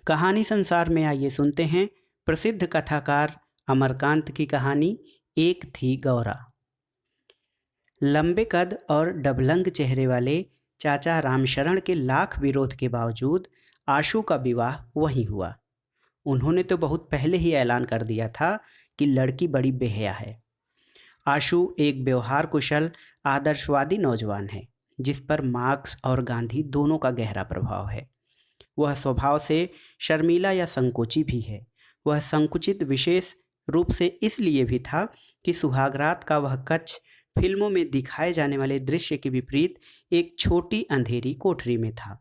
कहानी संसार में आइए सुनते हैं प्रसिद्ध कथाकार अमरकांत की कहानी एक थी गौरा। लंबे कद और डबलंग चेहरे वाले चाचा रामशरण के लाख विरोध के बावजूद आशु का विवाह वहीं हुआ। उन्होंने तो बहुत पहले ही ऐलान कर दिया था कि लड़की बड़ी बेहया है। आशु एक व्यवहार कुशल आदर्शवादी नौजवान है जिस पर मार्क्स और गांधी दोनों का गहरा प्रभाव है। वह स्वभाव से शर्मीला या संकोची भी है। वह संकुचित विशेष रूप से इसलिए भी था कि सुहागरात का वह कक्ष फिल्मों में दिखाए जाने वाले दृश्य के विपरीत एक छोटी अंधेरी कोठरी में था,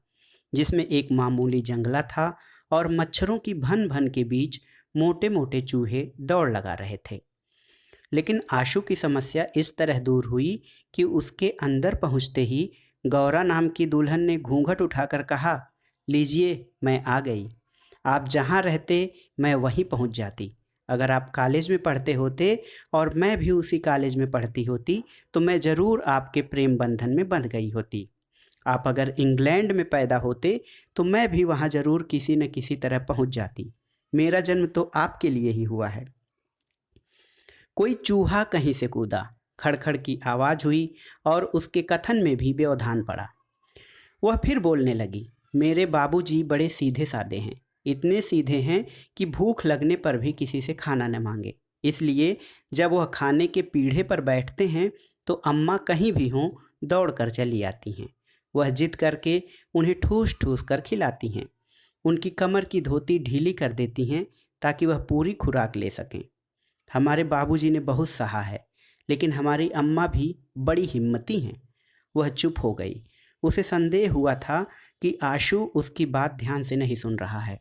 जिसमें एक मामूली जंगला था और मच्छरों की भन भन के बीच मोटे मोटे चूहे दौड़ लगा रहे थे। लेकिन आशु की समस्या इस तरह दूर हुई कि उसके अंदर पहुंचते ही गौरा नाम की दुल्हन ने घूंघट उठाकर कहा, लीजिए मैं आ गई। आप जहाँ रहते मैं वहीं पहुँच जाती। अगर आप कॉलेज में पढ़ते होते और मैं भी उसी कॉलेज में पढ़ती होती तो मैं ज़रूर आपके प्रेम बंधन में बंध गई होती। आप अगर इंग्लैंड में पैदा होते तो मैं भी वहाँ ज़रूर किसी न किसी तरह पहुँच जाती। मेरा जन्म तो आपके लिए ही हुआ है। कोई चूहा कहीं से कूदा, खड़खड़ की आवाज़ हुई और उसके कथन में भी व्यवधान पड़ा। वह फिर बोलने लगी, मेरे बाबूजी बड़े सीधे साधे हैं, इतने सीधे हैं कि भूख लगने पर भी किसी से खाना न मांगे। इसलिए जब वह खाने के पीढ़े पर बैठते हैं तो अम्मा कहीं भी हों दौड़ कर चली आती हैं। वह जिद करके उन्हें ठूस ठूस कर खिलाती हैं। उनकी कमर की धोती ढीली कर देती हैं ताकि वह पूरी खुराक ले सकें। हमारे बाबूजी ने बहुत सहा है, लेकिन हमारी अम्मा भी बड़ी हिम्मती हैं। वह चुप हो गई। उसे संदेह हुआ था कि आशु उसकी बात ध्यान से नहीं सुन रहा है,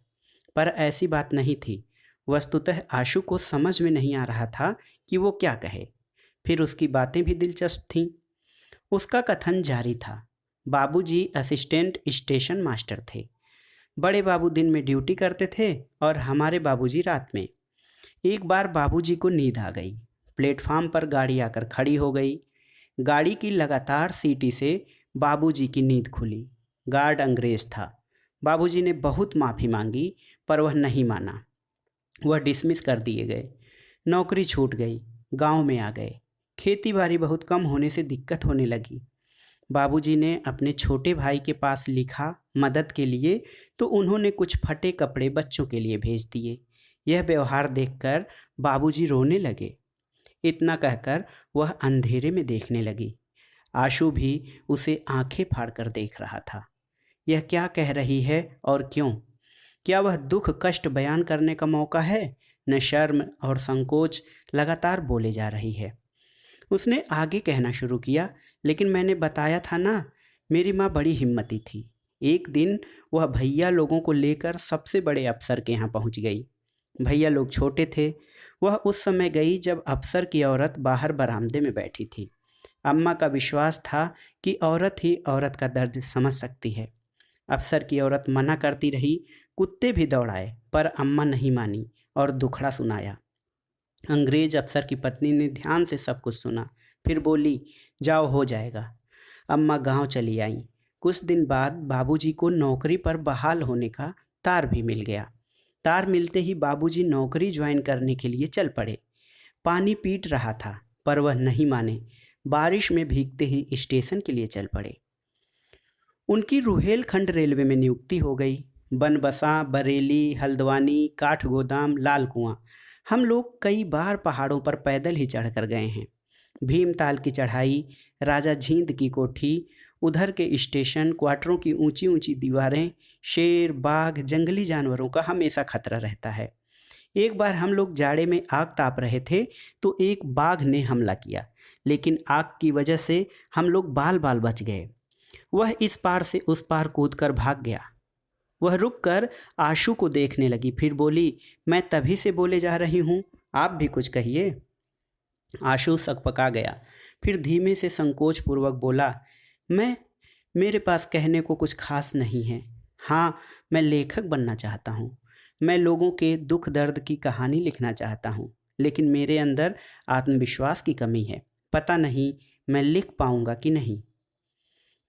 पर ऐसी बात नहीं थी। वस्तुतः आशु को समझ में नहीं आ रहा था कि वो क्या कहे। फिर उसकी बातें भी दिलचस्प थीं। उसका कथन जारी था। बाबूजी असिस्टेंट स्टेशन मास्टर थे। बड़े बाबू दिन में ड्यूटी करते थे और हमारे बाबूजी रात में। एक बार बाबूजी को नींद आ गई। प्लेटफार्म पर गाड़ी आकर खड़ी हो गई। गाड़ी की लगातार सीटी से बाबूजी की नींद खुली। गार्ड अंग्रेज था। बाबूजी ने बहुत माफ़ी मांगी पर वह नहीं माना। वह डिसमिस कर दिए गए। नौकरी छूट गई। गांव में आ गए। खेती बाड़ी बहुत कम होने से दिक्कत होने लगी। बाबूजी ने अपने छोटे भाई के पास लिखा मदद के लिए तो उन्होंने कुछ फटे कपड़े बच्चों के लिए भेज दिए। यह व्यवहार देखकर बाबूजी रोने लगे। इतना कहकर वह अंधेरे में देखने लगी। आशु भी उसे आंखें फाड़कर देख रहा था। यह क्या कह रही है और क्यों? क्या वह दुख कष्ट बयान करने का मौका है? न शर्म और संकोच लगातार बोले जा रही है। उसने आगे कहना शुरू किया, लेकिन मैंने बताया था ना, मेरी माँ बड़ी हिम्मती थी। एक दिन वह भैया लोगों को लेकर सबसे बड़े अफसर के यहाँ पहुँच गई। भैया लोग छोटे थे। वह उस समय गई जब अफसर की औरत बाहर बरामदे में बैठी थी। अम्मा का विश्वास था कि औरत ही औरत का दर्द समझ सकती है। अफसर की औरत मना करती रही, कुत्ते भी दौड़ाए, पर अम्मा नहीं मानी और दुखड़ा सुनाया। अंग्रेज अफसर की पत्नी ने ध्यान से सब कुछ सुना, फिर बोली, जाओ हो जाएगा। अम्मा गांव चली आईं। कुछ दिन बाद बाबूजी को नौकरी पर बहाल होने का तार भी मिल गया। तार मिलते ही बाबूजी नौकरी ज्वाइन करने के लिए चल पड़े। पानी पीट रहा था पर वह नहीं माने। बारिश में भीगते ही स्टेशन के लिए चल पड़े। उनकी रुहेलखंड रेलवे में नियुक्ति हो गई। बनबसा, बरेली, हल्द्वानी, काठगोदाम, लाल कुआं, हम लोग कई बार पहाड़ों पर पैदल ही चढ़कर गए हैं। भीमताल की चढ़ाई, राजा झींद की कोठी, उधर के स्टेशन, क्वार्टरों की ऊंची ऊंची दीवारें, शेर, बाघ, जंगली जानवरों का हमेशा खतरा रहता है। एक बार हम लोग जाड़े में आग ताप रहे थे तो एक बाघ ने हमला किया, लेकिन आग की वजह से हम लोग बाल बाल बच गए। वह इस पार से उस पार कूदकर भाग गया। वह रुककर आशु को देखने लगी, फिर बोली, मैं तभी से बोले जा रही हूँ, आप भी कुछ कहिए। आशु सकपका गया, फिर धीमे से संकोच पूर्वक बोला, मैं मेरे पास कहने को कुछ खास नहीं है। हाँ, मैं लेखक बनना चाहता हूँ। मैं लोगों के दुख दर्द की कहानी लिखना चाहता हूँ, लेकिन मेरे अंदर आत्मविश्वास की कमी है। पता नहीं मैं लिख पाऊँगा कि नहीं।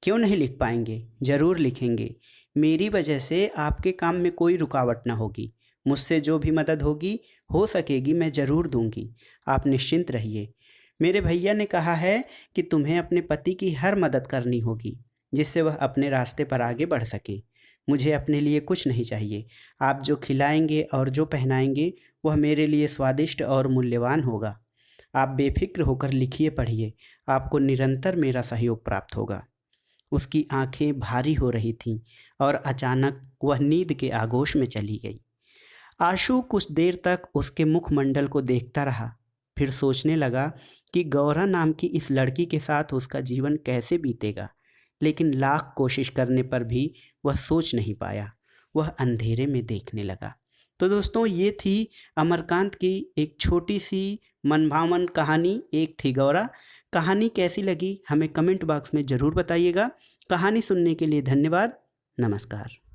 क्यों नहीं लिख पाएंगे? ज़रूर लिखेंगे। मेरी वजह से आपके काम में कोई रुकावट ना होगी। मुझसे जो भी मदद होगी, हो सकेगी, मैं ज़रूर दूंगी। आप निश्चिंत रहिए। मेरे भैया ने कहा है कि तुम्हें अपने पति की हर मदद करनी होगी, जिससे वह अपने रास्ते पर आगे बढ़ सके। मुझे अपने लिए कुछ नहीं चाहिए। आप जो खिलाएंगे और जो पहनाएंगे, वह मेरे लिए स्वादिष्ट और मूल्यवान होगा। आप बेफिक्र होकर लिखिए, पढ़िए। आपको निरंतर मेरा सहयोग प्राप्त होगा। उसकी आंखें भारी हो रही थीं और अचानक वह नींद के आगोश में चली गई। आशु कुछ देर तक उसके मुखमंडल को देखता रहा, फिर सोचने लगा कि गौरा नाम की इस लड़की के साथ उसका जीवन कैसे बीतेगा। लेकिन लाख कोशिश करने पर भी वह सोच नहीं पाया। वह अंधेरे में देखने लगा। तो दोस्तों, ये थी अमरकांत की एक छोटी सी मनभावन कहानी, एक थी गौरा। कहानी कैसी लगी हमें कमेंट बॉक्स में ज़रूर बताइएगा। कहानी सुनने के लिए धन्यवाद। नमस्कार।